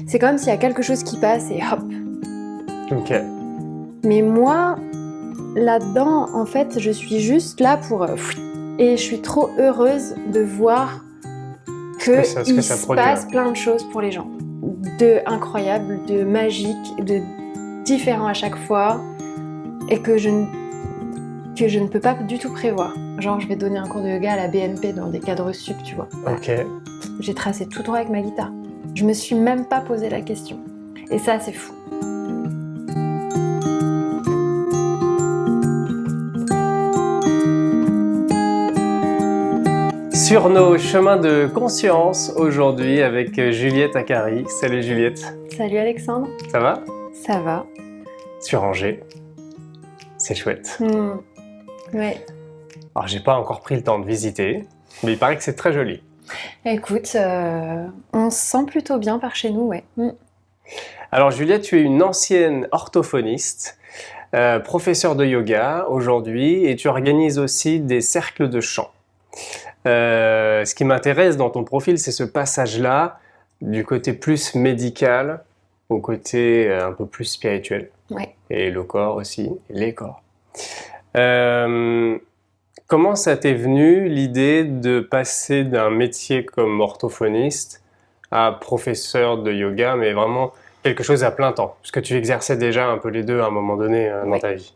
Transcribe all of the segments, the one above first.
C'est comme s'il y a quelque chose qui passe et hop. Ok. Mais moi, là-dedans, en fait, je suis juste là pour... et je suis trop heureuse de voir qu'il se produit, passe ouais. plein de choses pour les gens. De incroyables, de magiques, de différents à chaque fois. Et que je ne peux pas du tout prévoir. Genre, je vais donner un cours de yoga à la BNP dans des cadres sup, tu vois. Ok. J'ai tracé tout droit avec ma guitare. Je me suis même pas posé la question. Et ça, c'est fou. Sur nos chemins de conscience aujourd'hui avec Juliette Akari. Salut Juliette. Salut Alexandre. Ça va? Ça va. Sur Angers. C'est chouette. Ouais. Alors j'ai pas encore pris le temps de visiter, mais il paraît que c'est très joli. Écoute, on se sent plutôt bien par chez nous, ouais. Alors Juliette, tu es une ancienne orthophoniste, professeure de yoga aujourd'hui, et tu organises aussi des cercles de chant. Ce qui m'intéresse dans ton profil, c'est ce passage-là du côté plus médical au côté un peu plus spirituel. Ouais. Et le corps aussi, les corps. Comment ça t'est venu l'idée de passer d'un métier comme orthophoniste à professeur de yoga, mais vraiment quelque chose à plein temps? Parce que tu exerçais déjà un peu les deux à un moment donné dans ta vie.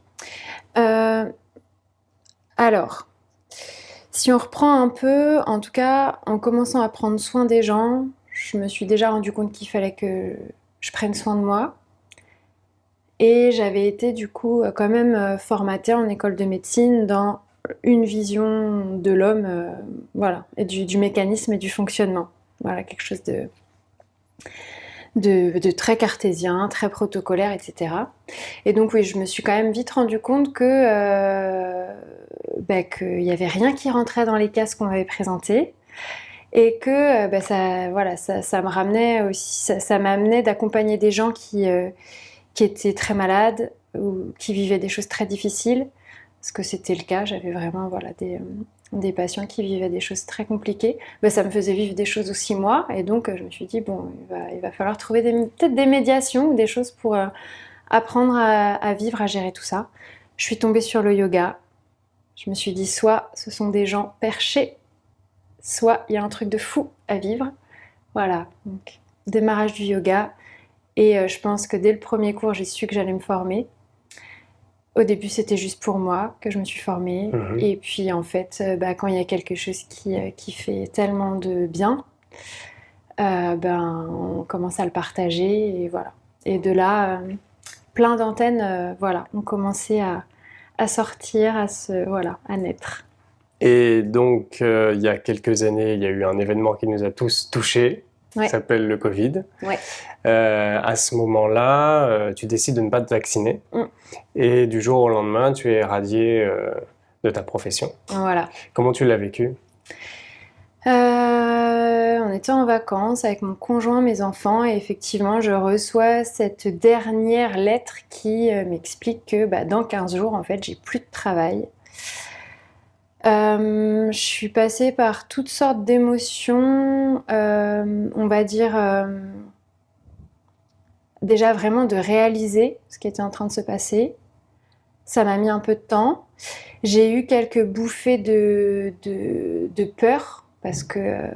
Alors, si on reprend un peu, en tout cas, en commençant à prendre soin des gens, je me suis déjà rendu compte qu'il fallait que je prenne soin de moi. Et j'avais été du coup quand même formatée en école de médecine dans une vision de l'homme, voilà, et du mécanisme et du fonctionnement. Voilà, quelque chose de très cartésien, très protocolaire, etc. Et donc oui, je me suis quand même vite rendu compte que qu'il n'y avait rien qui rentrait dans les cases qu'on m'avait présentées. Et que ça me ramenait aussi, ça m'amenait d'accompagner des gens qui étaient très malades ou qui vivaient des choses très difficiles, parce que c'était le cas, j'avais vraiment des patients qui vivaient des choses très compliquées. Ça me faisait vivre des choses aussi moi, et donc je me suis dit, bon, il va falloir trouver peut-être des médiations ou des choses pour apprendre à vivre, à gérer tout ça. Je suis tombée sur le yoga, je me suis dit, soit ce sont des gens perchés, soit il y a un truc de fou à vivre. Voilà, donc démarrage du yoga. Et je pense que dès le premier cours, j'ai su que j'allais me former. Au début, c'était juste pour moi que je me suis formée. Et puis, en fait, quand il y a quelque chose qui fait tellement de bien, on commence à le partager. Et voilà. Et de là, plein d'antennes ont commencé à sortir, à naître. Et donc, il y a quelques années, il y a eu un événement qui nous a tous touchés, qui s'appelle le Covid. Ouais. À ce moment-là, tu décides de ne pas te vacciner. Et du jour au lendemain, tu es radié de ta profession. Voilà. Comment tu l'as vécu? On était en vacances avec mon conjoint, mes enfants, et effectivement, je reçois cette dernière lettre qui m'explique que dans 15 jours, en fait, j'ai plus de travail. Je suis passée par toutes sortes d'émotions, on va dire déjà vraiment de réaliser ce qui était en train de se passer. Ça m'a mis un peu de temps. J'ai eu quelques bouffées de peur parce que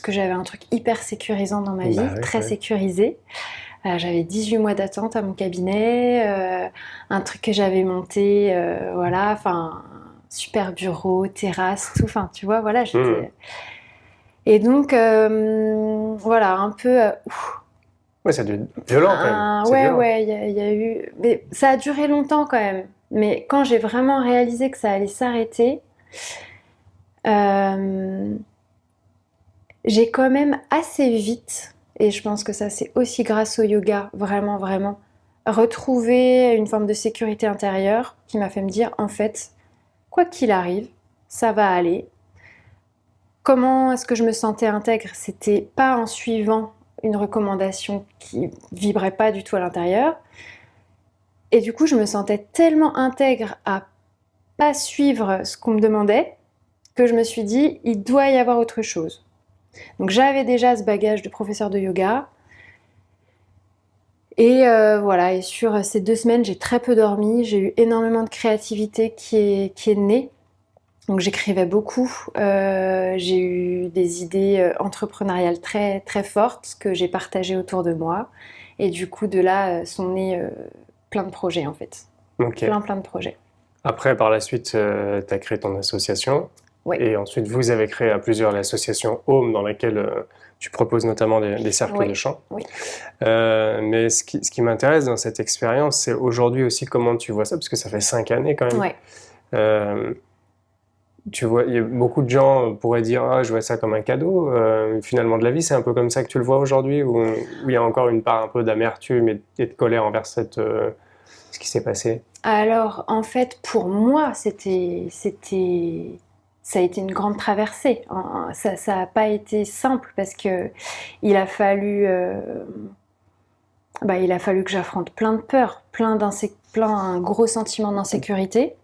j'avais un truc hyper sécurisant dans ma vie, très sécurisé. J'avais 18 mois d'attente à mon cabinet, un truc que j'avais monté, super bureau, terrasse, tout, tu vois, voilà, j'étais... Et donc, un peu... Ouais, ça a dû être violent quand même. Il y a eu... Mais ça a duré longtemps quand même. Mais quand j'ai vraiment réalisé que ça allait s'arrêter, j'ai quand même assez vite, et je pense que ça c'est aussi grâce au yoga, vraiment, vraiment, retrouvé une forme de sécurité intérieure qui m'a fait me dire, en fait, quoi qu'il arrive, ça va aller. Comment est-ce que je me sentais intègre? C'était pas en suivant une recommandation qui vibrait pas du tout à l'intérieur. Et du coup, je me sentais tellement intègre à pas suivre ce qu'on me demandait que je me suis dit, il doit y avoir autre chose. Donc j'avais déjà ce bagage de professeur de yoga. Et voilà, et sur ces 2 semaines, j'ai très peu dormi. J'ai eu énormément de créativité qui est née. Donc j'écrivais beaucoup. J'ai eu des idées entrepreneuriales très très fortes que j'ai partagées autour de moi. Et du coup, de là sont nés plein de projets en fait. Ok. Plein de projets. Après, par la suite, tu as créé ton association. Oui, Et ensuite, vous avez créé à plusieurs l'association Home, dans laquelle tu proposes notamment des cercles oui, de chant. oui. Mais ce qui m'intéresse dans cette expérience, c'est aujourd'hui aussi comment tu vois ça, parce que ça fait 5 années quand même. Ouais. Euh, Tu vois, il y a beaucoup de gens pourraient dire ah, je vois ça comme un cadeau. Finalement, de la vie, c'est un peu comme ça que tu le vois aujourd'hui, où il y a encore une part un peu d'amertume et de colère envers ce qui s'est passé. Alors, en fait, pour moi, ça a été une grande traversée. Ça n'a pas été simple parce que il a fallu, il a fallu que j'affronte plein de peurs, un gros sentiment d'insécurité.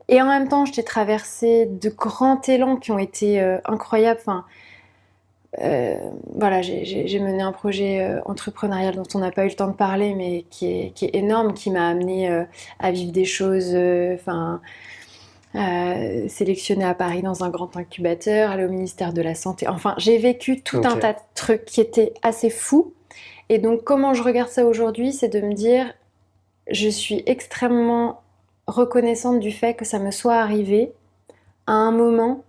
Et en même temps, j'ai traversé de grands élans qui ont été incroyables. Enfin, euh, voilà, j'ai mené un projet entrepreneurial dont on n'a pas eu le temps de parler, mais qui est énorme, qui m'a amené à vivre des choses, sélectionnée à Paris dans un grand incubateur, aller au ministère de la Santé. Enfin, j'ai vécu tout un Ok. tas de trucs qui étaient assez fous. Et donc, comment je regarde ça aujourd'hui, c'est de me dire, je suis extrêmement reconnaissante du fait que ça me soit arrivé à un moment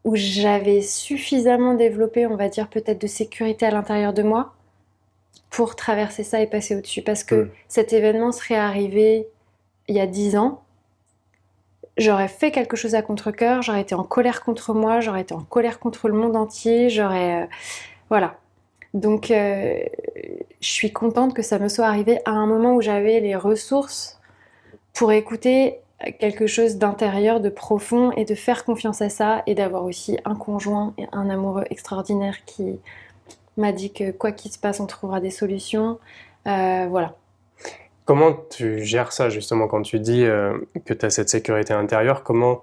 où j'avais suffisamment développé, on va dire, peut-être de sécurité à l'intérieur de moi pour traverser ça et passer au-dessus. Parce que Hmm. cet événement serait arrivé il y a 10 ans, j'aurais fait quelque chose à contre-cœur, j'aurais été en colère contre moi, j'aurais été en colère contre le monde entier, voilà. Donc, je suis contente que ça me soit arrivé à un moment où j'avais les ressources pour écouter quelque chose d'intérieur, de profond et de faire confiance à ça et d'avoir aussi un conjoint et un amoureux extraordinaire qui m'a dit que quoi qu'il se passe, on trouvera des solutions. Voilà. Comment tu gères ça justement quand tu dis que tu as cette sécurité intérieure? Comment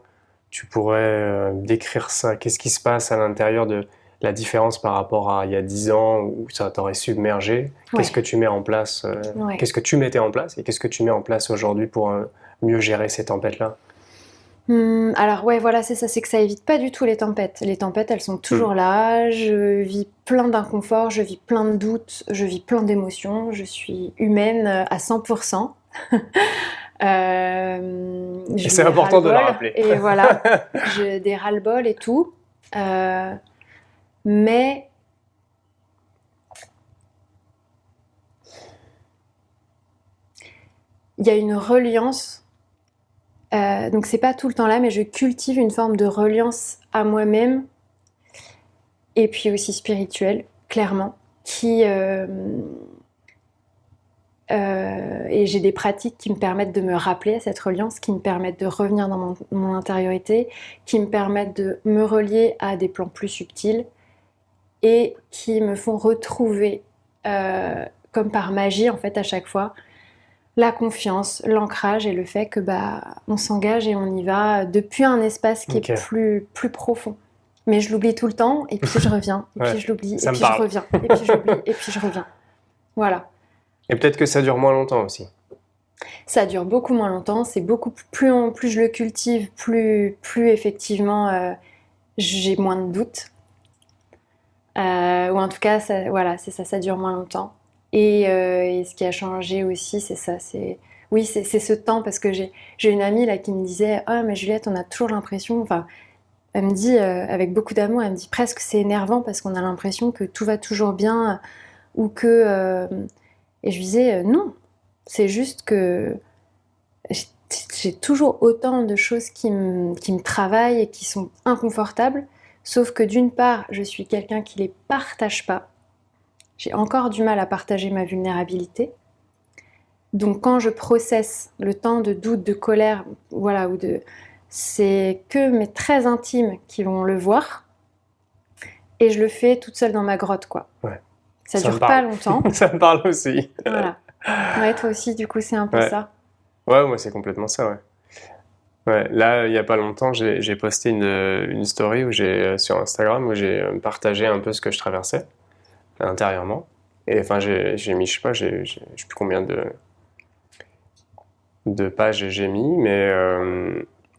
tu pourrais décrire ça? Qu'est-ce qui se passe à l'intérieur de la différence par rapport à il y a 10 ans où ça t'aurait submergé? Qu'est-ce Ouais, que tu mets en place? ouais. Qu'est-ce que tu mettais en place et qu'est-ce que tu mets en place aujourd'hui pour mieux gérer ces tempêtes-là? Alors ouais, voilà, c'est ça, c'est que ça évite pas du tout les tempêtes. Les tempêtes, elles sont Hmm. toujours là. Je vis plein d'inconfort, je vis plein de doutes, je vis plein d'émotions. Je suis humaine à 100%. Et J'ai c'est des important de le ras-le-bol rappeler. et voilà, j'ai des ras-le-bol et tout. Euh, mais il y a une reliance. Donc c'est pas tout le temps là, mais je cultive une forme de reliance à moi-même et puis aussi spirituelle, clairement, et j'ai des pratiques qui me permettent de me rappeler à cette reliance, qui me permettent de revenir dans mon intériorité, qui me permettent de me relier à des plans plus subtils et qui me font retrouver, comme par magie en fait à chaque fois, la confiance, l'ancrage et le fait que on s'engage et on y va depuis un espace qui est Ok, plus profond. Mais je l'oublie tout le temps et puis je reviens et puis ouais, je l'oublie et ça me puis je parle. reviens et puis je l'oublie et puis je reviens. Voilà. Et peut-être que ça dure moins longtemps aussi. Ça dure beaucoup moins longtemps, c'est beaucoup plus je le cultive, plus effectivement j'ai moins de doutes. Ou en tout cas, voilà, c'est ça, ça dure moins longtemps. Et ce qui a changé aussi, c'est ça, oui, c'est ce temps parce que j'ai une amie là qui me disait, ah mais Juliette, on a toujours l'impression, enfin, elle me dit avec beaucoup d'amour, elle me dit presque c'est énervant parce qu'on a l'impression que tout va toujours bien ou que et je lui disais non, c'est juste que j'ai j'ai toujours autant de choses qui me travaillent et qui sont inconfortables, sauf que d'une part, je suis quelqu'un qui les partage pas. J'ai encore du mal à partager ma vulnérabilité. Donc quand je processe le temps de doute, de colère, voilà, c'est que mes très intimes qui vont le voir et je le fais toute seule dans ma grotte, quoi. Ouais, Ça ça me dure pas parle. longtemps. Ça me parle aussi. Voilà. Ouais, toi aussi, du coup, c'est un peu Ouais, ça. ouais, moi c'est complètement ça, ouais. Ouais, là, il y a pas longtemps, j'ai posté une story où sur Instagram où j'ai partagé un peu ce que je traversais intérieurement. Et enfin, j'ai mis, je sais pas, je sais plus combien de pages j'ai mis, mais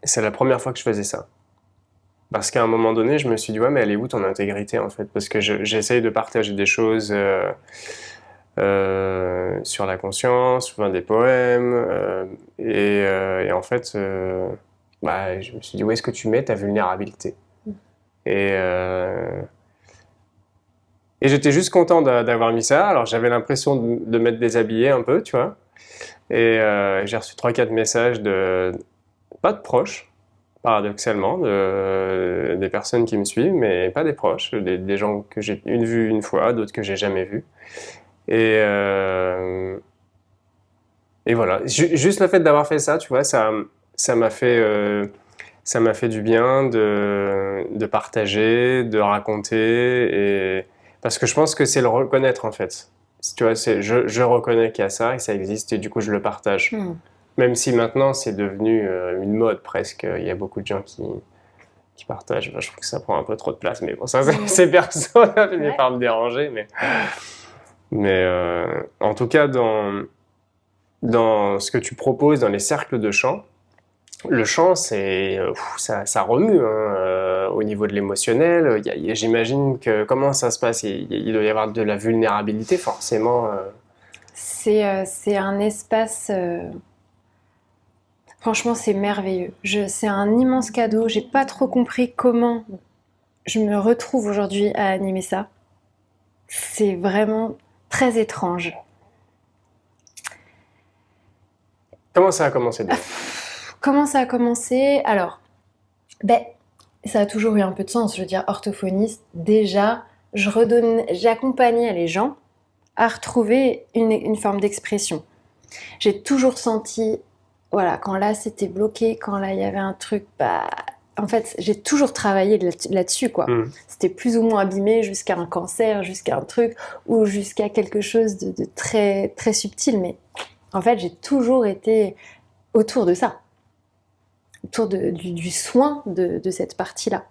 c'est la première fois que je faisais ça. Parce qu'à un moment donné, je me suis dit, ouais, mais elle est où ton intégrité en fait? Parce que j'essaye de partager des choses sur la conscience, enfin, des poèmes, et en fait, bah, je me suis dit, où est-ce que tu mets ta vulnérabilité? Et, euh, et j'étais juste content d'avoir mis ça. Alors j'avais l'impression de m'être déshabillé un peu, tu vois. Et j'ai reçu 3-4 messages pas de proches, paradoxalement, des personnes qui me suivent, mais pas des proches, des gens que j'ai vus une fois, d'autres que j'ai jamais vus. Et, euh, et voilà, juste le fait d'avoir fait ça, tu vois, ça m'a fait, ça m'a fait du bien de partager, de raconter, et parce que je pense que c'est le reconnaître en fait. Tu vois, je reconnais qu'il y a ça et que ça existe et du coup je le partage. Hmm. Même si maintenant c'est devenu une mode presque, il y a beaucoup de gens qui partagent. Bah, je trouve que ça prend un peu trop de place, mais bon, ça c'est perso, ça finit Ouais. par me déranger. Mais en tout cas, dans ce que tu proposes dans les cercles de chant, le chant, ça remue hein, au niveau de l'émotionnel. J'imagine que comment ça se passe? Il doit y avoir de la vulnérabilité forcément. C'est un espace. Franchement, c'est merveilleux. C'est un immense cadeau. J'ai pas trop compris comment je me retrouve aujourd'hui à animer ça. C'est vraiment très étrange. Comment ça a commencé déjà? Comment ça a commencé? Alors, ben, ça a toujours eu un peu de sens. Je veux dire, orthophoniste, déjà, j'accompagnais les gens à retrouver une forme d'expression. J'ai toujours senti, voilà, quand là c'était bloqué, quand là il y avait un truc, bah, en fait, j'ai toujours travaillé là-dessus, quoi. Hmm. C'était plus ou moins abîmé jusqu'à un cancer, jusqu'à un truc, ou jusqu'à quelque chose de très, très subtil, mais en fait, j'ai toujours été autour de ça, autour du soin de cette partie-là.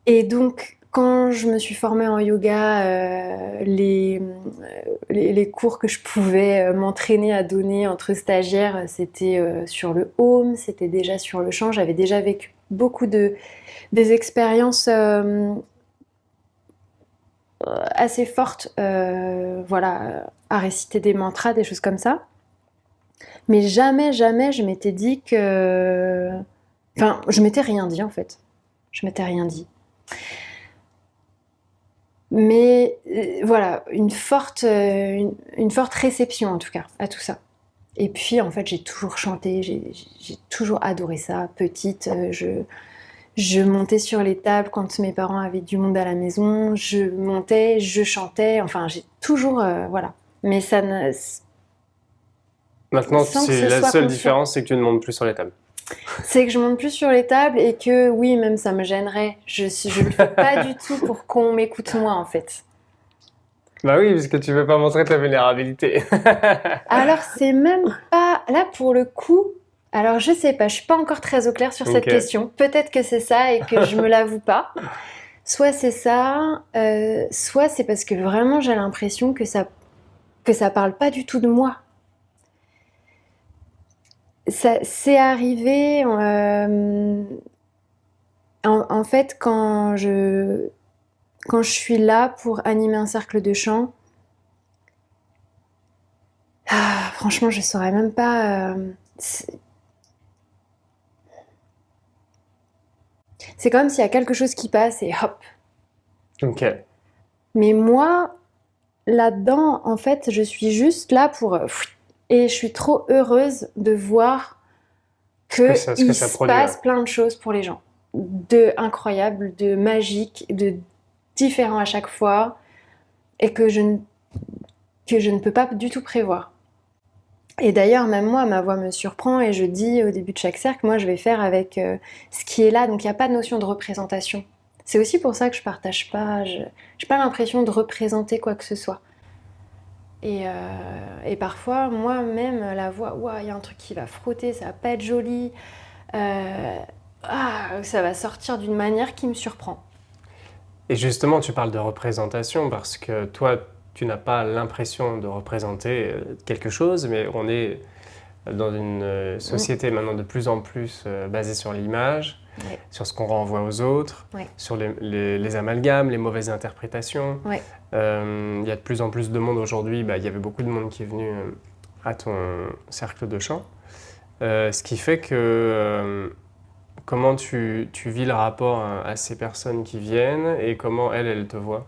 Et donc, quand je me suis formée en yoga, les cours que je pouvais m'entraîner à donner entre stagiaires, c'était sur le home, c'était déjà sur le chant. J'avais déjà vécu beaucoup des expériences assez fortes, voilà, à réciter des mantras, des choses comme ça. Mais jamais, jamais je m'étais dit que... Enfin, je m'étais rien dit en fait. Je m'étais rien dit. Mais voilà, une forte réception en tout cas à tout ça. Et puis en fait, j'ai toujours chanté, j'ai toujours adoré ça. Petite, je montais sur les tables quand mes parents avaient du monde à la maison, je montais, je chantais, enfin j'ai toujours, voilà. Mais ça ne, Maintenant, sans que ce la soit seule conscient. différence, c'est que tu ne montes plus sur les tables. C'est que je monte plus sur les tables et que oui, même ça me gênerait. Je le fais pas du tout pour qu'on m'écoute moi en fait. Bah oui, parce que tu veux pas montrer ta vulnérabilité. Alors c'est même pas là pour le coup. Alors je sais pas, je suis pas encore très au clair sur cette Ok. question. Peut-être que c'est ça et que je me l'avoue pas. Soit c'est ça, soit c'est parce que vraiment j'ai l'impression que ça parle pas du tout de moi. Ça c'est arrivé en fait quand je suis là pour animer un cercle de chant. Ah, franchement, je saurais même pas. C'est comme s'il y a quelque chose qui passe et hop. Ok. Mais moi, là-dedans, en fait, je suis juste là pour... et je suis trop heureuse de voir Ce que qu'il ça se produit, ouais. passe plein de choses pour les gens. De incroyables, de magiques, de différents à chaque fois. Et que je ne peux pas du tout prévoir. Et d'ailleurs, même moi, ma voix me surprend et je dis au début de chaque cercle, moi je vais faire avec ce qui est là, donc il n'y a pas de notion de représentation. C'est aussi pour ça que je partage pas, je n'ai pas l'impression de représenter quoi que ce soit. Et parfois, moi-même, la voix, il y a un truc qui va frotter, ça va pas être joli, ça va sortir d'une manière qui me surprend. Et justement, tu parles de représentation parce que toi, tu n'as pas l'impression de représenter quelque chose, mais on est dans une Mm. société maintenant de plus en plus basée sur l'image, Ouais. sur ce qu'on renvoie aux autres, Ouais. sur les amalgames, les mauvaises interprétations. Ouais. Il y a de plus en plus de monde aujourd'hui. Il y avait beaucoup de monde qui est venu à ton cercle de chant. Ce qui fait que comment tu vis le rapport à ces personnes qui viennent et comment elles te voient?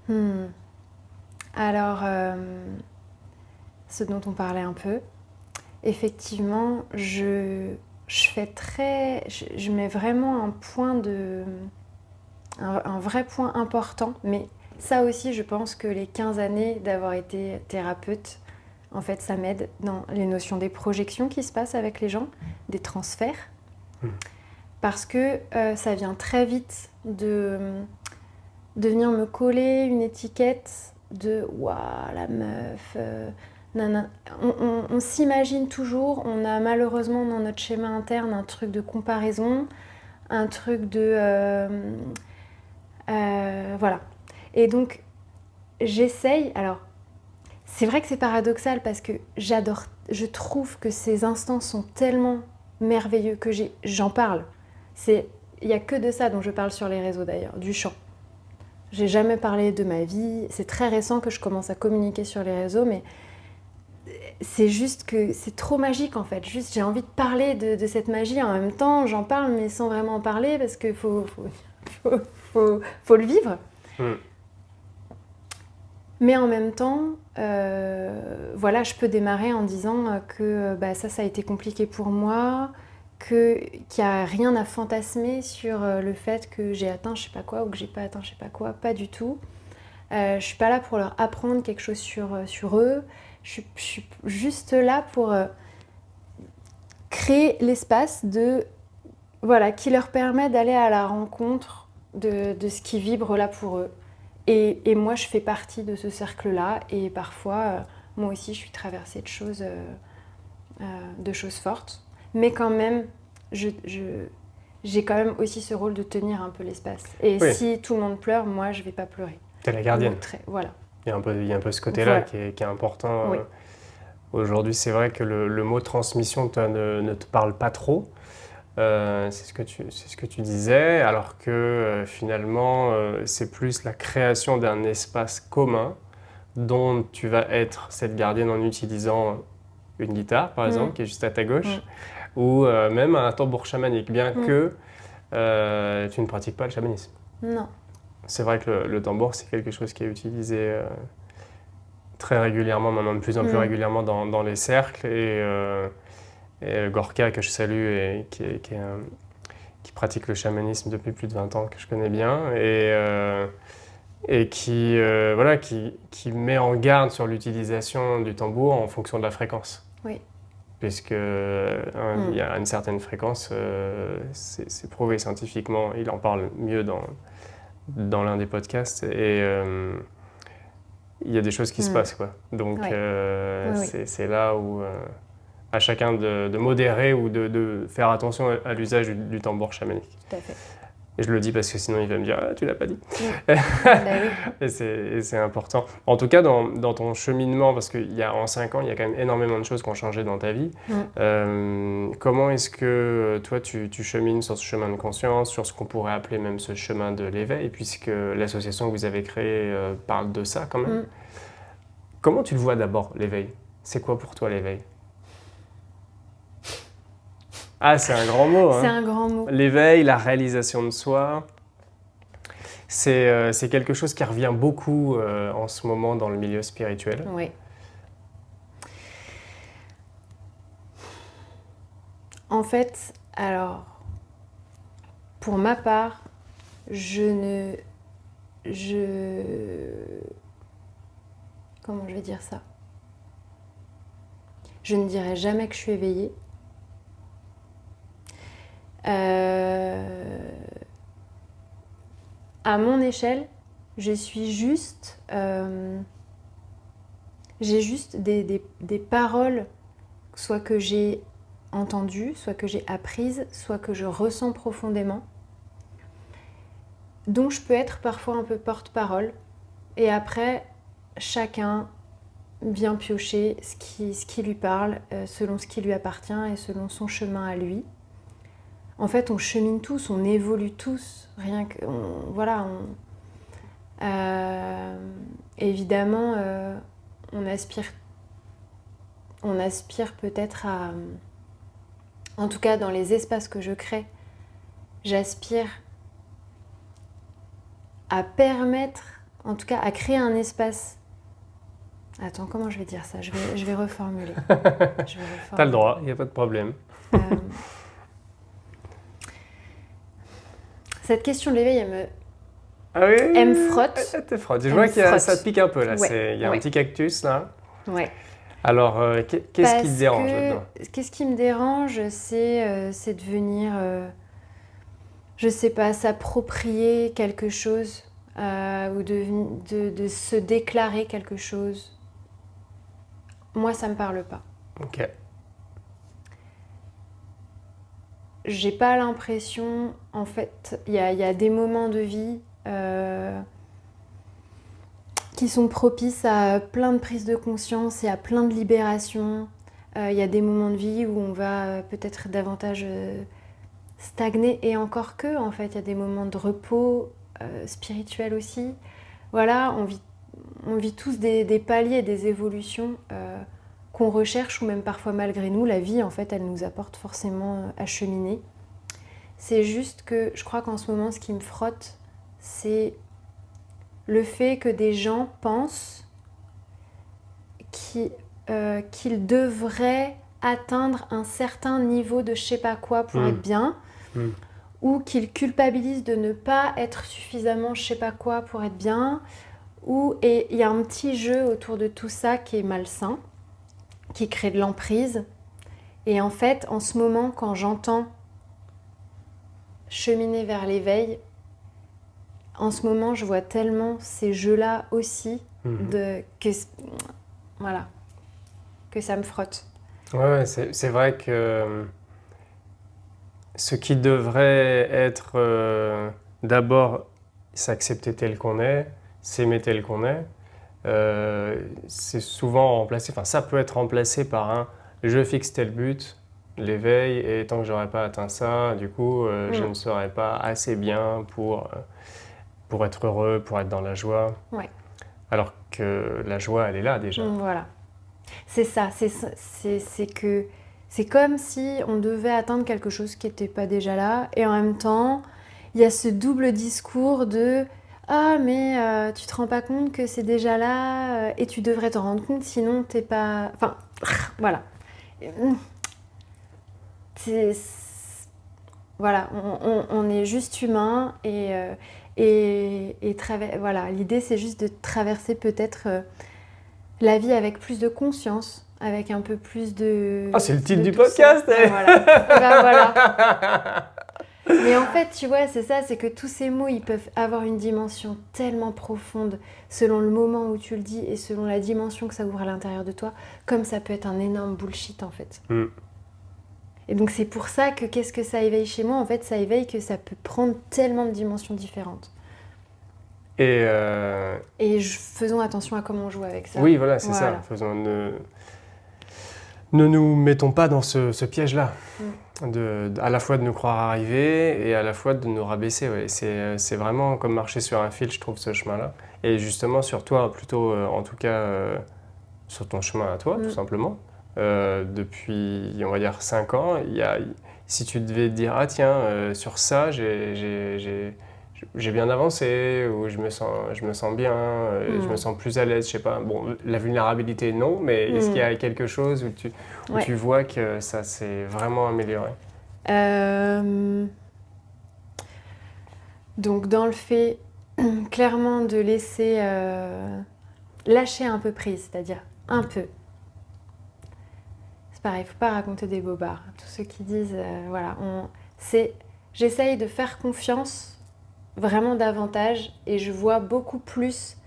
Hmm. Alors, ce dont on parlait un peu, effectivement, je mets vraiment un vrai point important, mais ça aussi, je pense que les 15 années d'avoir été thérapeute, en fait, ça m'aide dans les notions des projections qui se passent avec les gens, des transferts, parce que ça vient très vite de venir me coller une étiquette de « Waouh, la meuf nana. » On s'imagine toujours, on a malheureusement dans notre schéma interne un truc de comparaison, un truc de... voilà. Et donc, j'essaye... Alors, c'est vrai que c'est paradoxal parce que je trouve que ces instants sont tellement merveilleux que j'en parle. Il n'y a que de ça dont je parle sur les réseaux d'ailleurs, du chant. J'ai jamais parlé de ma vie. C'est très récent que je commence à communiquer sur les réseaux, mais c'est juste que c'est trop magique en fait. Juste, j'ai envie de parler de cette magie. En même temps, j'en parle, mais sans vraiment en parler parce qu'il faut le vivre. Mais en même temps, voilà, je peux démarrer en disant que ça a été compliqué pour moi, qu'il n'y a rien à fantasmer sur le fait que j'ai atteint je sais pas quoi ou que j'ai pas atteint je sais pas quoi, pas du tout. Je suis pas là pour leur apprendre quelque chose sur eux, je suis juste là pour créer l'espace qui leur permet d'aller à la rencontre de ce qui vibre là pour eux. Et moi, je fais partie de ce cercle-là et parfois, moi aussi, je suis traversée de choses fortes. Mais quand même, j'ai quand même aussi ce rôle de tenir un peu l'espace. Et Oui. si tout le monde pleure, moi, je ne vais pas pleurer. T'es la gardienne. Voilà. Il y a un peu ce côté-là qui est important. Oui. Aujourd'hui, c'est vrai que le mot transmission toi, ne te parle pas trop. C'est ce que tu disais, alors que finalement, c'est plus la création d'un espace commun dont tu vas être cette gardienne en utilisant une guitare, par exemple, qui est juste à ta gauche, ou même un tambour chamanique, bien que tu ne pratiques pas le chamanisme. Non. C'est vrai que le tambour, c'est quelque chose qui est utilisé très régulièrement, maintenant de plus en plus régulièrement dans les cercles, et Gorka, que je salue, et qui pratique le chamanisme depuis plus de 20 ans, que je connais bien, et qui met en garde sur l'utilisation du tambour en fonction de la fréquence. Oui. Puisque il y a une certaine fréquence, c'est prouvé scientifiquement, il en parle mieux dans l'un des podcasts, et il y a des choses qui se passent, quoi. Donc c'est là où à chacun de modérer ou de faire attention à l'usage du tambour chamanique. Tout à fait. Et je le dis parce que sinon il va me dire « Ah, tu l'as pas dit ». Oui. Et c'est important. En tout cas, dans ton cheminement, parce qu'en 5 ans, il y a quand même énormément de choses qui ont changé dans ta vie. Comment est-ce que toi, tu chemines sur ce chemin de conscience, sur ce qu'on pourrait appeler même ce chemin de l'éveil, puisque l'association que vous avez créée parle de ça quand même. Comment tu le vois d'abord, l'éveil? C'est quoi pour toi l'éveil? Ah, c'est un grand mot. C'est un grand mot. L'éveil, la réalisation de soi, c'est quelque chose qui revient beaucoup en ce moment dans le milieu spirituel. Oui. En fait, alors, pour ma part, comment je vais dire ça? Je ne dirai jamais que je suis éveillée. À mon échelle, je suis juste... j'ai juste des paroles, soit que j'ai entendues, soit que j'ai apprises, soit que je ressens profondément. dont je peux être parfois un peu porte-parole. Et après, chacun vient piocher ce qui lui parle, selon ce qui lui appartient et selon son chemin à lui. En fait, on chemine tous, on évolue tous, rien que... évidemment, on aspire peut-être à... En tout cas, dans les espaces que je crée, j'aspire à permettre, en tout cas, à créer un espace. Attends, comment je vais dire ça ? Je vais reformuler. T'as le droit, il n'y a pas de problème. Cette question de l'éveil, Ah oui, elle me frotte. Elle te frotte. Je vois que ça te pique un peu là. Ouais, Il y a un petit cactus là. Ouais. Alors, qu'est-ce qui te dérange là-dedans ? Qu'est-ce qui me dérange, c'est de venir, je sais pas, s'approprier quelque chose ou de se déclarer quelque chose. Moi, ça me parle pas. Ok. J'ai pas l'impression, en fait, il y a des moments de vie qui sont propices à plein de prises de conscience et à plein de libération. Il y a des moments de vie où on va peut-être davantage stagner, et encore que, en fait, il y a des moments de repos spirituel aussi. Voilà, on vit tous des paliers, des évolutions qu'on recherche, ou même parfois malgré nous, la vie, en fait, elle nous apporte forcément à cheminer. C'est juste que je crois qu'en ce moment, ce qui me frotte, c'est le fait que des gens pensent qu'ils devraient atteindre un certain niveau de je sais pas quoi pour être bien, ou qu'ils culpabilisent de ne pas être suffisamment je sais pas quoi pour être bien, et il y a un petit jeu autour de tout ça qui est malsain, qui crée de l'emprise. Et en fait, en ce moment, quand j'entends cheminer vers l'éveil, en ce moment, je vois tellement ces jeux-là aussi, que ça me frotte. Ouais, c'est vrai que ce qui devrait être d'abord s'accepter tel qu'on est, s'aimer tel qu'on est, c'est souvent remplacé, enfin ça peut être remplacé par un je fixe tel but, l'éveil, et tant que j'aurais pas atteint ça, du coup je ne serai pas assez bien pour être heureux, pour être dans la joie. Ouais. Alors que la joie, elle est là déjà. Voilà. C'est ça, c'est que c'est comme si on devait atteindre quelque chose qui n'était pas déjà là, et en même temps, il y a ce double discours de « Ah, mais tu te rends pas compte que c'est déjà là, et tu devrais t'en rendre compte, sinon t'es pas... » Enfin, voilà. Voilà, on est juste humain, voilà, l'idée c'est juste de traverser peut-être la vie avec plus de conscience, avec un peu plus de... Ah, c'est le titre du podcast. Voilà. Voilà. Mais en fait, tu vois, c'est ça, c'est que tous ces mots, ils peuvent avoir une dimension tellement profonde selon le moment où tu le dis et selon la dimension que ça ouvre à l'intérieur de toi, comme ça peut être un énorme bullshit en fait. Et donc c'est pour ça que qu'est-ce que ça éveille chez moi ? En fait, ça éveille que ça peut prendre tellement de dimensions différentes. Et faisons attention à comment on joue avec ça. Oui, voilà, c'est ça. Ne nous mettons pas dans ce piège-là. À la fois de nous croire arriver et à la fois de nous rabaisser. Ouais. C'est vraiment comme marcher sur un fil, je trouve, ce chemin-là. Et justement, sur toi, plutôt, en tout cas, sur ton chemin à toi, tout simplement. Depuis, on va dire, 5 ans, si tu devais te dire, ah tiens, sur ça, j'ai bien avancé, ou je me sens bien, je me sens plus à l'aise, je sais pas. Bon, la vulnérabilité, non, mais est-ce qu'il y a quelque chose où tu vois que ça s'est vraiment amélioré ? Donc, dans le fait, clairement, de laisser lâcher un peu prise, c'est-à-dire un peu. C'est pareil, il ne faut pas raconter des bobards. Tous ceux qui disent, j'essaye de faire confiance vraiment davantage, et je vois beaucoup plus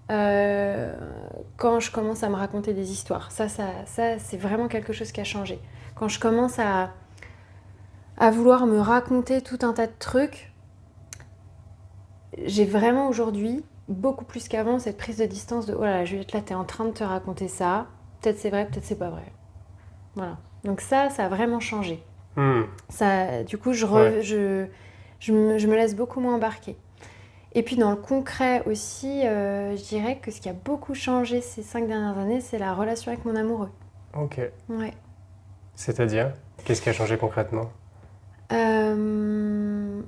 quand je commence à me raconter des histoires. Ça c'est vraiment quelque chose qui a changé. Quand je commence à vouloir me raconter tout un tas de trucs, j'ai vraiment aujourd'hui, beaucoup plus qu'avant, cette prise de distance de oh là là, Juliette, là, t'es en train de te raconter ça. Peut-être c'est vrai, peut-être c'est pas vrai. Voilà. Donc ça a vraiment changé. Hmm. Ça, du coup, Ouais. je me laisse beaucoup moins embarquer. Et puis dans le concret aussi, je dirais que ce qui a beaucoup changé ces 5 dernières années, c'est la relation avec mon amoureux. Ok. Ouais. C'est-à-dire, qu'est-ce qui a changé concrètement? Euh,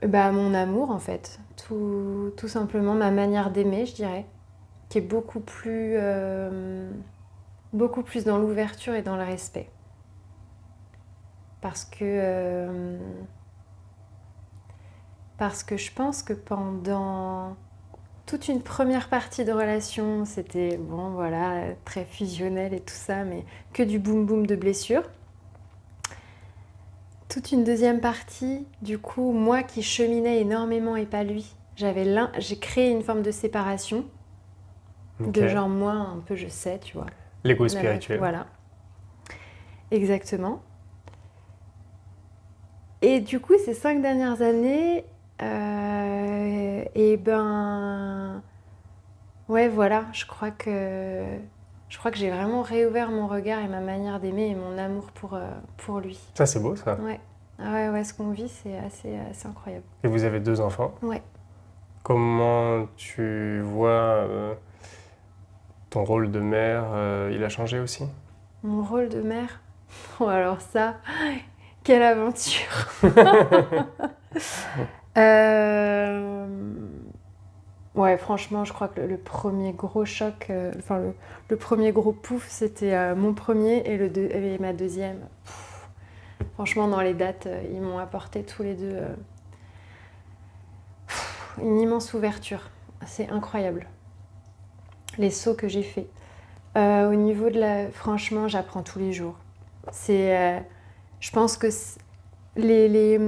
Bah, mon amour, en fait. Tout simplement, ma manière d'aimer, je dirais, qui est beaucoup plus dans l'ouverture et dans le respect. Parce que, euh, parce que je pense que pendant toute une première partie de relation, c'était, bon, voilà, très fusionnel et tout ça, mais que du boum boum de blessures. Toute une deuxième partie, du coup, moi qui cheminais énormément et pas lui, j'ai créé une forme de séparation, Ok. de genre moi un peu je sais, tu vois. L'ego spirituel. Voilà, exactement. Et du coup, ces 5 dernières années, et ben, ouais, voilà, je crois que j'ai vraiment réouvert mon regard et ma manière d'aimer et mon amour pour lui. Ça, c'est beau, ça. Ouais, ah ouais, ouais, ce qu'on vit, c'est assez incroyable. Et vous avez 2 enfants. Ouais. Comment tu vois ton rôle de mère, il a changé aussi? Mon rôle de mère, oh alors ça, quelle aventure. Euh, Ouais, franchement, je crois que le premier gros choc, enfin le premier gros pouf, c'était mon premier et ma deuxième. Pff, franchement, dans les dates, ils m'ont apporté tous les deux une immense ouverture. C'est incroyable, les sauts que j'ai faits. Au niveau de la... Franchement, j'apprends tous les jours. Je pense que les, les,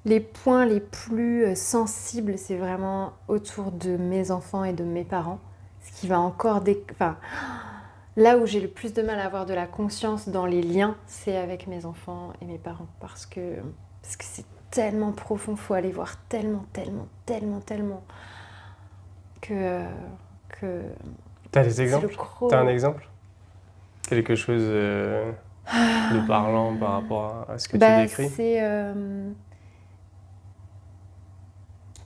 les points les plus sensibles, c'est vraiment autour de mes enfants et de mes parents. Ce qui va encore... Enfin, là où j'ai le plus de mal à avoir de la conscience dans les liens, c'est avec mes enfants et mes parents. Parce que c'est tellement profond, il faut aller voir tellement, tellement, tellement, tellement que T'as des c'est le exemples? T'as un gros... exemple? Quelque chose de parlant par rapport à ce que tu Bah, décris?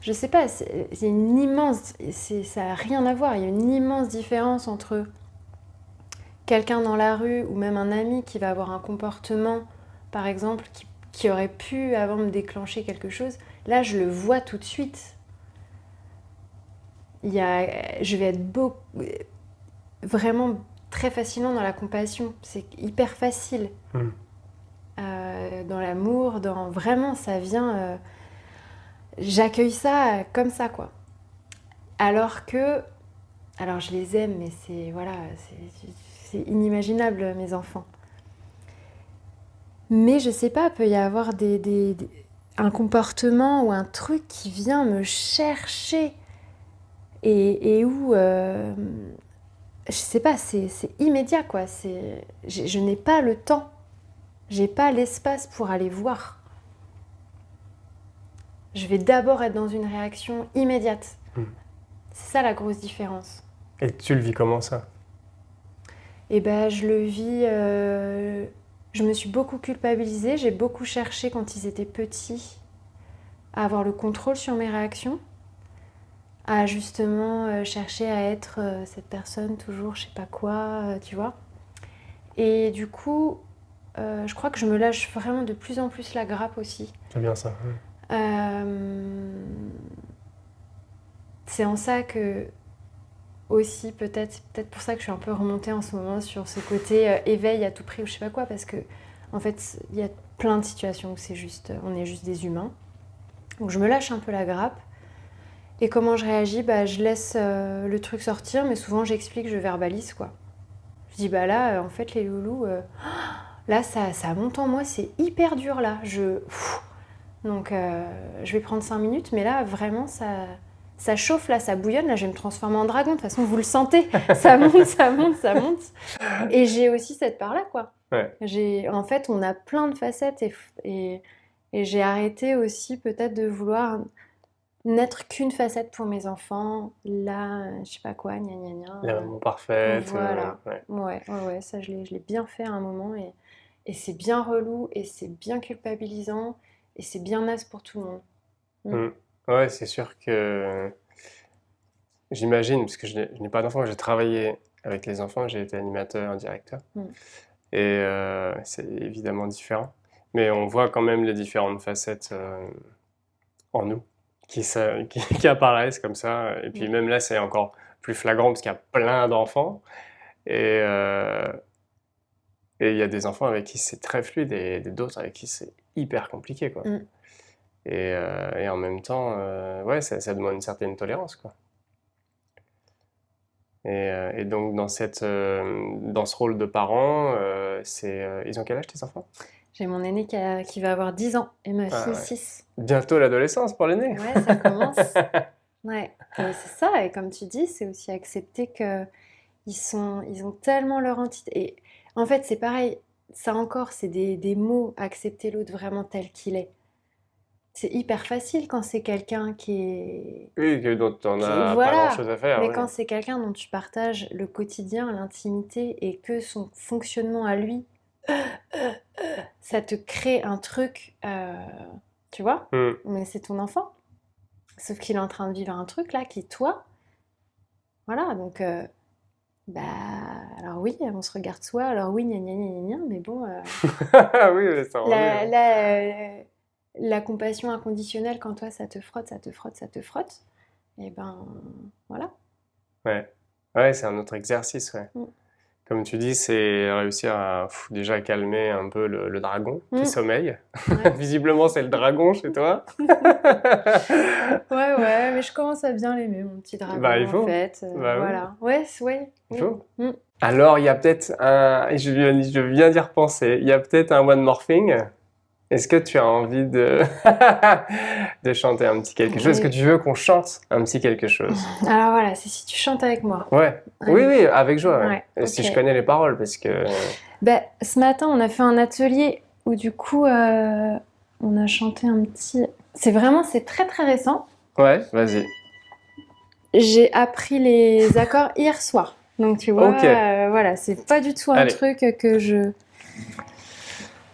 je sais pas, c'est une immense... Ça n'a rien à voir, il y a une immense différence entre quelqu'un dans la rue ou même un ami qui va avoir un comportement, par exemple, qui aurait pu avant me déclencher quelque chose. Là, je le vois tout de suite. Je vais être vraiment très facilement dans la compassion. C'est hyper facile. Hmm. Dans l'amour, vraiment, ça vient... j'accueille ça comme ça, quoi. Alors que... Alors, je les aime, mais c'est inimaginable, mes enfants. Mais je sais pas, peut y avoir un comportement ou un truc qui vient me chercher et où... je sais pas, c'est immédiat, quoi. Je n'ai pas le temps. J'ai pas l'espace pour aller voir. Je vais d'abord être dans une réaction immédiate. Hmm. C'est ça la grosse différence. Et tu le vis comment ça? Et ben, je le vis... je me suis beaucoup culpabilisée. J'ai beaucoup cherché quand ils étaient petits à avoir le contrôle sur mes réactions. À justement chercher à être cette personne toujours, je sais pas quoi, tu vois. Et du coup, je crois que je me lâche vraiment de plus en plus la grappe aussi. C'est bien ça. C'est en ça que aussi peut-être pour ça que je suis un peu remontée en ce moment sur ce côté éveil à tout prix ou je sais pas quoi, parce que en fait il y a plein de situations où on est juste des humains. Donc je me lâche un peu la grappe. Et comment je réagis, bah, je laisse le truc sortir, mais souvent j'explique, je verbalise, quoi. Je dis, bah là, en fait, les loulous, là, ça monte en moi, c'est hyper dur, là. Donc, je vais prendre 5 minutes, mais là, vraiment, ça chauffe, là, ça bouillonne, là, je vais me transformer en dragon. De toute façon, vous le sentez, ça monte, ça monte, ça monte. Et j'ai aussi cette part-là, quoi. Ouais. En fait, on a plein de facettes et Et j'ai arrêté aussi peut-être de vouloir n'être qu'une facette pour mes enfants. Là, je sais pas quoi, gna gna gna. La maman parfaite. Voilà. Ouais. Ouais, ça je l'ai bien fait à un moment et c'est bien relou et c'est bien culpabilisant et c'est bien naze pour tout le monde. Mm. Mm. Ouais, c'est sûr que j'imagine, parce que je n'ai pas d'enfants, j'ai travaillé avec les enfants, j'ai été animateur, directeur, Mm. et c'est évidemment différent. Mais on voit quand même les différentes facettes en nous qui apparaissent comme ça. Et puis Mm. même là, c'est encore plus flagrant parce qu'il y a plein d'enfants. Et et il y a des enfants avec qui c'est très fluide et d'autres avec qui c'est hyper compliqué, quoi. Mm. Et en même temps, ouais, ça demande une certaine tolérance, quoi. Et donc dans ce rôle de parent, ils ont quel âge tes enfants? J'ai mon aîné qui va avoir 10 ans et ma Ah fille ouais. 6. Bientôt l'adolescence pour l'aîné. Ouais, ça commence. Ouais, et c'est ça. Et comme tu dis, c'est aussi accepter que ils ont tellement leur entité. Et en fait, c'est pareil. Ça encore, c'est des mots. Accepter l'autre vraiment tel qu'il est. C'est hyper facile quand c'est quelqu'un Oui, dont on n'a pas Voilà. grand-chose à faire, Mais oui. quand c'est quelqu'un dont tu partages le quotidien, l'intimité et que son fonctionnement à lui, ça te crée un truc, tu vois? Hmm. Mais c'est ton enfant. Sauf qu'il est en train de vivre un truc là qui, toi, voilà, donc bah, alors oui, on se regarde soi, alors oui, gna gna gna gna gna, mais bon, Oui, mais ça revient, la, hein. la compassion inconditionnelle, quand toi, ça te frotte, ça te frotte, ça te frotte, et ben voilà. Ouais. Ouais, c'est un autre exercice, ouais. Mm. Comme tu dis, c'est réussir à déjà calmer un peu le dragon qui Mm. sommeille. Ouais. Visiblement, c'est le dragon chez toi. Ouais, mais je commence à bien l'aimer, mon petit Bah, dragon, il en faut. fait. Bah oui, Voilà. Ouais, ouais, il oui. faut. Mm. Alors, il y a peut-être je viens d'y repenser, il y a peut-être un one more thing. Est-ce que tu as envie de, de chanter un petit quelque chose? Est-ce que Et- tu veux qu'on chante un petit quelque chose? Alors voilà, c'est si tu chantes avec moi. Ouais. Oui, Allez. oui, avec joie, ouais. Ouais, Et si ok. je connais les paroles, parce que... Ben, ce matin, on a fait un atelier où du coup, on a chanté un petit... c'est très très récent. Ouais, vas-y. J'ai appris les accords hier soir. Donc tu vois, Ok. voilà, c'est pas du tout un Allez. truc Eh que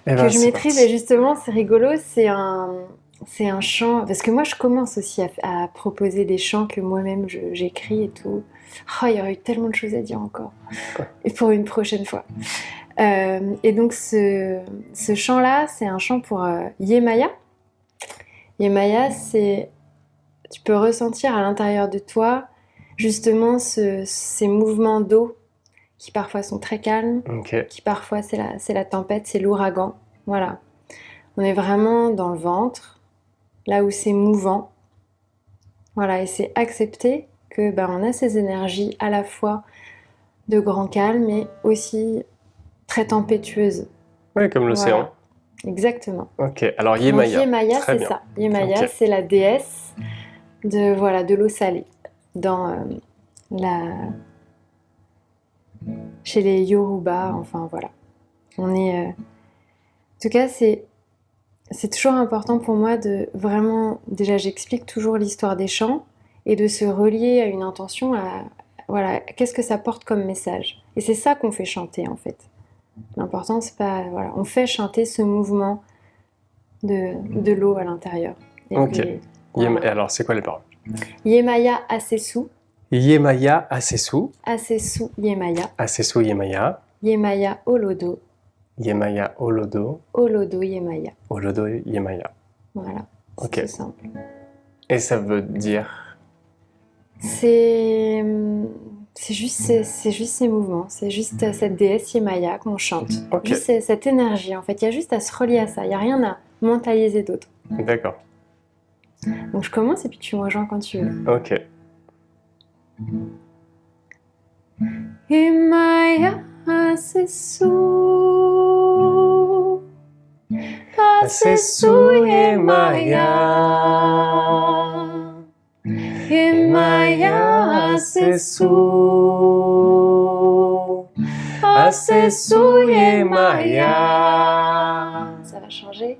ben, je c'est maîtrise. Et parti. justement, c'est rigolo, c'est un chant... Parce que moi, je commence aussi à proposer des chants que moi-même j'écris et tout. Oh, il y aurait eu tellement de choses à dire encore. Et pour une prochaine fois. Et donc ce chant-là, c'est un chant pour Yemaya. Yemaya, c'est... Tu peux ressentir à l'intérieur de toi justement ces mouvements d'eau qui parfois sont très calmes, Ok. qui parfois c'est la tempête, c'est l'ouragan. Voilà. On est vraiment dans le ventre, là où c'est mouvant. Voilà, et c'est accepter que ben, on a ces énergies à la fois de grand calme mais aussi très tempétueuses. Ouais, comme l'océan. Voilà, exactement. Ok. Alors, Donc Yemaya. Yemaya, Très c'est bien. ça. Yemaya, Ok. c'est la déesse de l'eau salée dans la chez les Yoruba. Enfin voilà. On est. En tout cas, c'est toujours important pour moi de vraiment. Déjà, j'explique toujours l'histoire des chants et de se relier à une intention. Voilà, qu'est-ce que ça porte comme message. Et c'est ça qu'on fait chanter en fait. L'important, c'est pas. Voilà, on fait chanter ce mouvement de l'eau à l'intérieur. Ok. Et voilà. Et alors, c'est quoi les paroles? Yemaya Asesu, Yemaya Asesu. Asesu Yemaya, Asesu Yemaya. Yemaya Olodo, Yemaya Olodo. Olodo Yemaya. Olodo Yemaya. Voilà, c'est Ok. tout simple. Et ça veut dire... C'est c'est juste ces mouvements, c'est juste cette déesse Yemaya qu'on chante. Ok. Juste cette énergie en fait, il y a juste à se relier à ça, il n'y a rien à mentaliser d'autre. D'accord. Donc je commence et puis tu me rejoins quand tu veux. Ok. Yemaya Asesu, Asesu Yemaya, Yemaya Asesu, Asesu Yemaya. Ça va changer.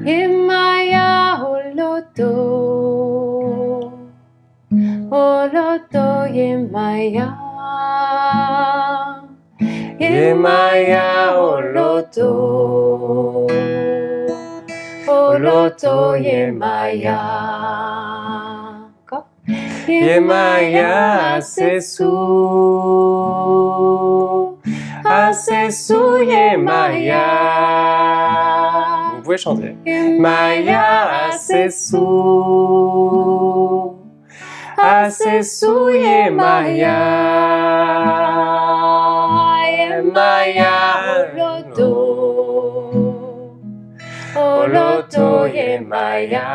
Yemaya oloto, oloto yemaya. Yemaya oloto, oloto yemaya. Encore. Yemaya asesu, asesu yemaya. Vous pouvez chanter. Yemaya asesu, asesu yemaya. Yemaya oloto, oloto yemaya.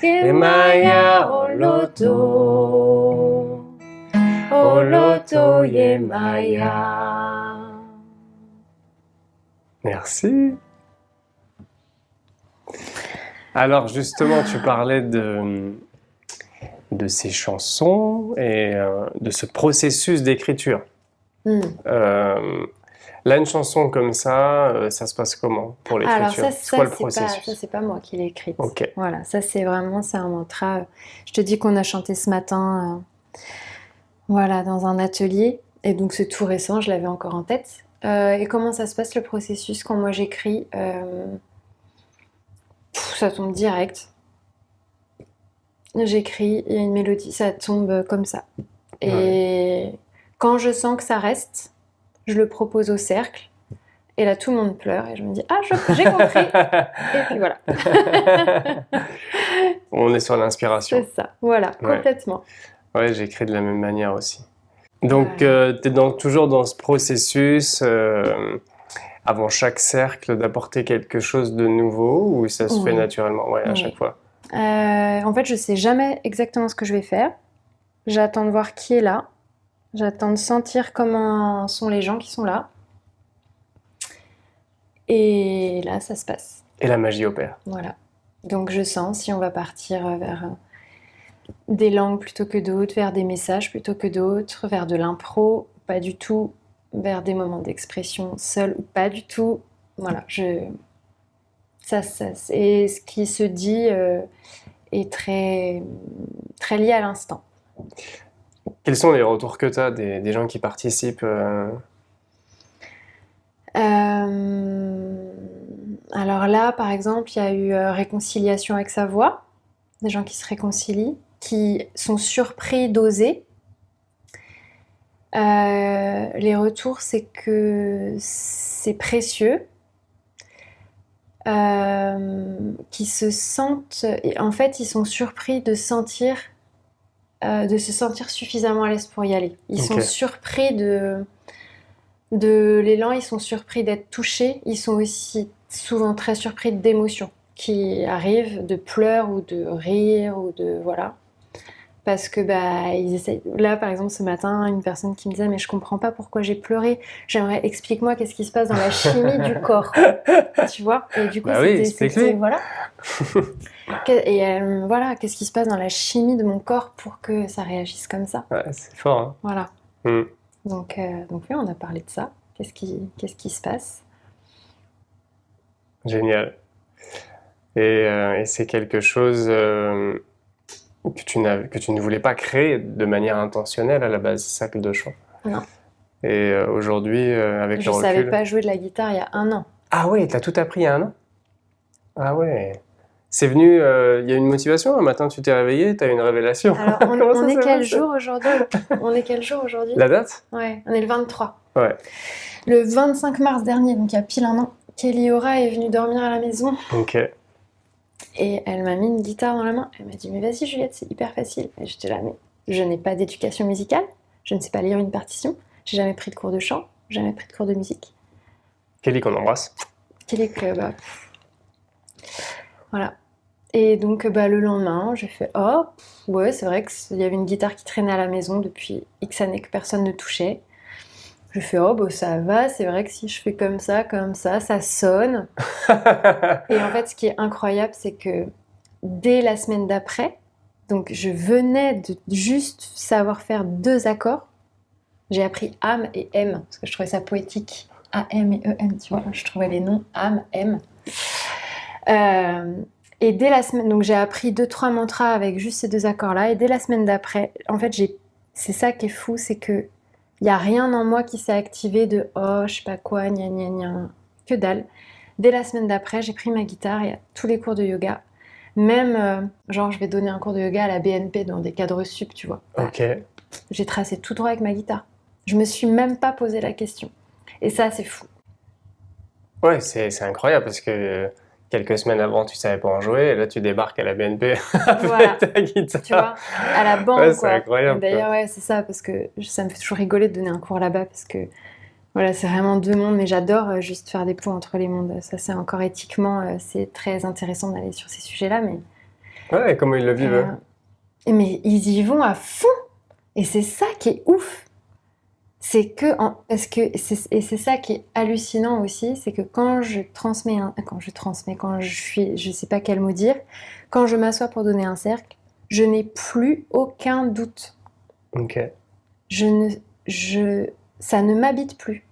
Yemaya oloto, oloto yemaya. Merci. Alors justement, tu parlais de ces chansons et de ce processus d'écriture. Là, une chanson comme ça se passe comment pour l'écriture? Alors ça, C'est quoi le processus? ça c'est pas moi qui l'ai écrite. Ok. Voilà, ça c'est vraiment, c'est un mantra. Je te dis qu'on a chanté ce matin, voilà, dans un atelier, et donc c'est tout récent, je l'avais encore en tête. Et comment ça se passe le processus quand moi j'écris? Ça tombe direct. J'écris, il y a une mélodie, ça tombe comme ça. Et quand je sens que ça reste, je le propose au cercle. Et là, tout le monde pleure et je me dis « Ah, j'ai compris !» Et puis voilà. On est sur l'inspiration. C'est ça, voilà, Ouais. complètement. Ouais, j'écris de la même manière aussi. Donc, tu es toujours dans ce processus, avant chaque cercle, d'apporter quelque chose de nouveau ou ça se fait naturellement? Ouais, à chaque fois. En fait, je sais jamais exactement ce que je vais faire. J'attends de voir qui est là. J'attends de sentir comment sont les gens qui sont là. Et là, ça se passe. Et la magie opère. Voilà. Donc, je sens si on va partir vers des langues plutôt que d'autres, vers des messages plutôt que d'autres, vers de l'impro, pas du tout, vers des moments d'expression seuls ou pas du tout. Voilà, ça, et ce qui se dit est très, très lié à l'instant. Quels sont les retours que tu as des gens qui participent Alors là, par exemple, il y a eu réconciliation avec sa voix, des gens qui se réconcilient, qui sont surpris d'oser. Les retours, c'est que c'est précieux, qui se sentent, en fait, ils sont surpris de se sentir suffisamment à l'aise pour y aller. Ils sont surpris de l'élan, ils sont surpris d'être touchés, ils sont aussi souvent très surpris d'émotions qui arrivent, de pleurs ou de rires ou de voilà. Parce que ils essayent. Là, par exemple, ce matin, une personne qui me disait « Mais je comprends pas pourquoi j'ai pleuré. J'aimerais, explique-moi qu'est-ce qui se passe dans la chimie du corps. » Tu vois? Et du coup, c'était voilà. Et voilà, qu'est-ce qui se passe dans la chimie de mon corps pour que ça réagisse comme ça? Ouais, c'est fort. Hein. Voilà. Donc oui, on a parlé de ça. Qu'est-ce qui se passe? Génial. Et c'est quelque chose que tu ne voulais pas créer de manière intentionnelle à la base, cercle de chant. Non. Et aujourd'hui, avec le recul... Je savais pas jouer de la guitare il y a 1 an. Ah ouais, t'as tout appris il y a 1 an? Ah ouais. C'est venu, il y a une motivation, un matin tu t'es réveillé, t'as eu une révélation. Alors, on est quel jour aujourd'hui? On est quel jour aujourd'hui? La date? Ouais, on est le 23. Ouais. Le 25 mars dernier, donc il y a pile 1 an, Kelly Ora est venue dormir à la maison. Ok. Et elle m'a mis une guitare dans la main. Elle m'a dit « Mais vas-y Juliette, c'est hyper facile. » Et j'étais là, mais je n'ai pas d'éducation musicale, je ne sais pas lire une partition, j'ai jamais pris de cours de chant, jamais pris de cours de musique. Kelly qu'on embrasse. Kelly que, voilà. Et donc le lendemain, j'ai fait « Oh, ouais, c'est vrai qu'il y avait une guitare qui traînait à la maison depuis X années que personne ne touchait. » Je fais « Oh, ça va, c'est vrai que si je fais comme ça, ça sonne. » Et en fait, ce qui est incroyable, c'est que dès la semaine d'après, donc je venais de juste savoir faire 2 accords. J'ai appris âme et M, parce que je trouvais ça poétique. A-M et E-M, tu vois, je trouvais les noms âme, M. Et dès la semaine, donc j'ai appris 2-3 mantras avec juste ces 2 accords-là. Et dès la semaine d'après, en fait, c'est ça qui est fou, c'est que il y a rien en moi qui s'est activé de oh, je sais pas quoi, gna gna gna, que dalle. Dès la semaine d'après, j'ai pris ma guitare et à tous les cours de yoga. Même, genre, je vais donner un cours de yoga à la BNP dans des cadres sup, tu vois. Ok. J'ai tracé tout droit avec ma guitare. Je me suis même pas posé la question. Et ça, c'est fou. Ouais, c'est incroyable parce que quelques semaines avant, tu savais pas en jouer et là, tu débarques à la BNP avec Voilà. ta guitare. Tu vois, à la banque, Ouais, c'est quoi. incroyable. D'ailleurs, ouais, c'est ça, parce que ça me fait toujours rigoler de donner un cours là-bas, parce que voilà, c'est vraiment 2 mondes, mais j'adore juste faire des ponts entre les mondes. Ça, c'est encore éthiquement, c'est très intéressant d'aller sur ces sujets-là, mais... Ouais, comment ils le vivent, eux. Mais ils y vont à fond. Et c'est ça qui est ouf. C'est que, et c'est ça qui est hallucinant aussi, c'est que quand je sais pas quel mot dire, quand je m'assois pour donner un cercle, je n'ai plus aucun doute. Ok. Ça ne m'habite plus.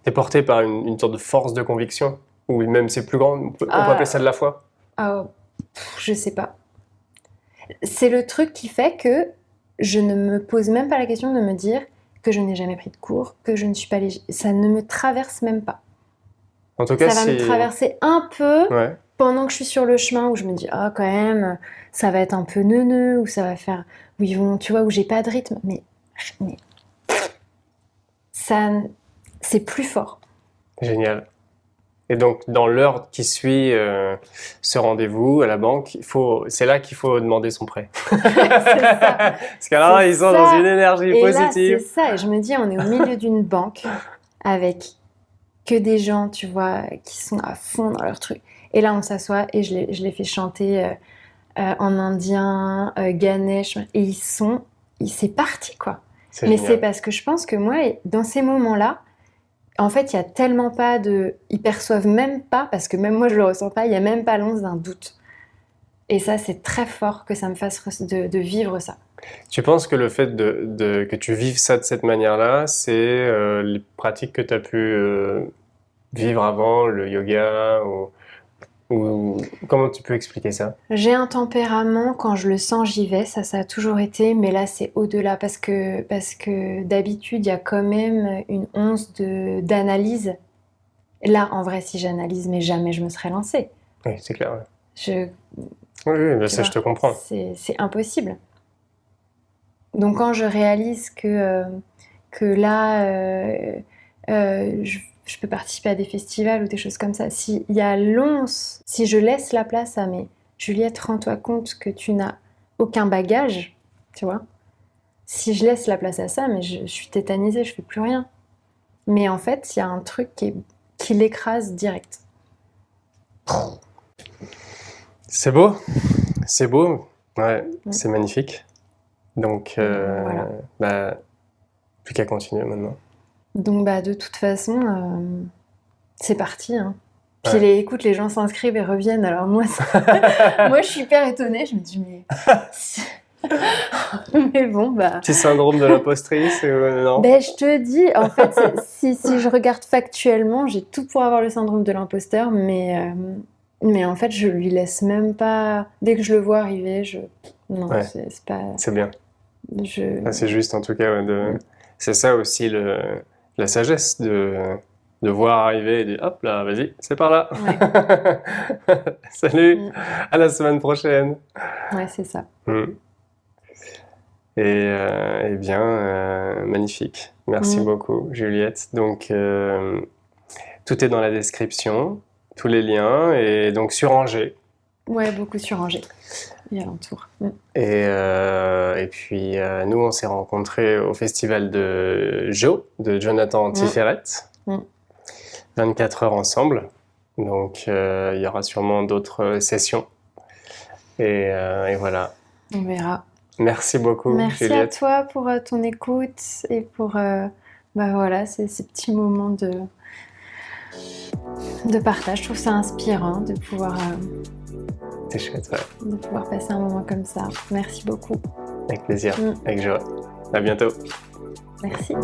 T'es porté par une sorte de force de conviction, ou même c'est plus grand, on peut appeler ça de la foi. Je sais pas. C'est le truc qui fait que je ne me pose même pas la question de me dire que je n'ai jamais pris de cours, que je ne suis pas ça ne me traverse même pas. En tout cas, ça va me traverser un peu pendant que je suis sur le chemin où je me dis quand même ça va être un peu neuneux, ou ça va faire où ils vont, tu vois, où j'ai pas de rythme, mais ça, c'est plus fort. Génial. Et donc, dans l'heure qui suit ce rendez-vous à la banque, c'est là qu'il faut demander son prêt. C'est ça. Parce qu'alors, ils sont dans une énergie positive. Là, c'est ça. Et je me dis, on est au milieu d'une banque avec que des gens, tu vois, qui sont à fond dans leur truc. Et là, on s'assoit et je les fais chanter en indien, Ganesh. Et c'est parti, quoi. Mais c'est parce que je pense que moi, dans ces moments-là, en fait, il n'y a tellement pas ils perçoivent même pas, parce que même moi, je le ressens pas, il n'y a même pas l'once d'un doute. Et ça, c'est très fort que ça me fasse de vivre ça. Tu penses que le fait que tu vives ça de cette manière-là, c'est les pratiques que tu as pu vivre avant, le yoga, ou comment tu peux expliquer ça? J'ai un tempérament, quand je le sens, j'y vais, ça a toujours été, mais là, c'est au-delà, parce que d'habitude, il y a quand même une once d'analyse. Là, en vrai, si j'analyse, mais jamais je me serais lancée. Oui, c'est clair. Ouais. Oui, ça, je te comprends. C'est impossible. Donc, quand je réalise que là, je peux participer à des festivals ou des choses comme ça, s'il y a l'once, si je laisse la place à mes Juliette, rends-toi compte que tu n'as aucun bagage, tu vois. Si je laisse la place à ça, mais je suis tétanisée, je fais plus rien. Mais en fait, il y a un truc qui l'écrase direct. C'est beau, ouais, c'est magnifique. Donc, voilà. Plus qu'à continuer maintenant. Donc, de toute façon, c'est parti. Hein. Puis écoute, les gens s'inscrivent et reviennent. Alors moi, moi, je suis hyper étonnée. Je me dis, mais bon, Petit syndrome de l'impostrice, non? Je te dis, en fait, si je regarde factuellement, j'ai tout pour avoir le syndrome de l'imposteur, mais en fait, je lui laisse même pas. Dès que je le vois arriver, non, c'est pas. C'est bien. C'est juste, en tout cas, c'est ça aussi la sagesse de voir arriver et dire hop là, vas-y, c'est par là. Ouais. Salut, à la semaine prochaine. Ouais, c'est ça. Et bien, magnifique. Merci beaucoup, Juliette. Donc, tout est dans la description, tous les liens, et donc sur Angers. Ouais, beaucoup sur Angers et alentour. Et puis, nous, on s'est rencontrés au festival de Jonathan Tiferet. 24 heures ensemble. Donc, il y aura sûrement d'autres sessions. Et voilà. On verra. Merci beaucoup, Merci Juliette. à toi pour ton écoute et pour ces petits moments de partage. Je trouve ça inspirant de pouvoir... C'est chouette, ouais. De pouvoir passer un moment comme ça. Merci beaucoup. Avec plaisir, avec joie. À bientôt. Merci.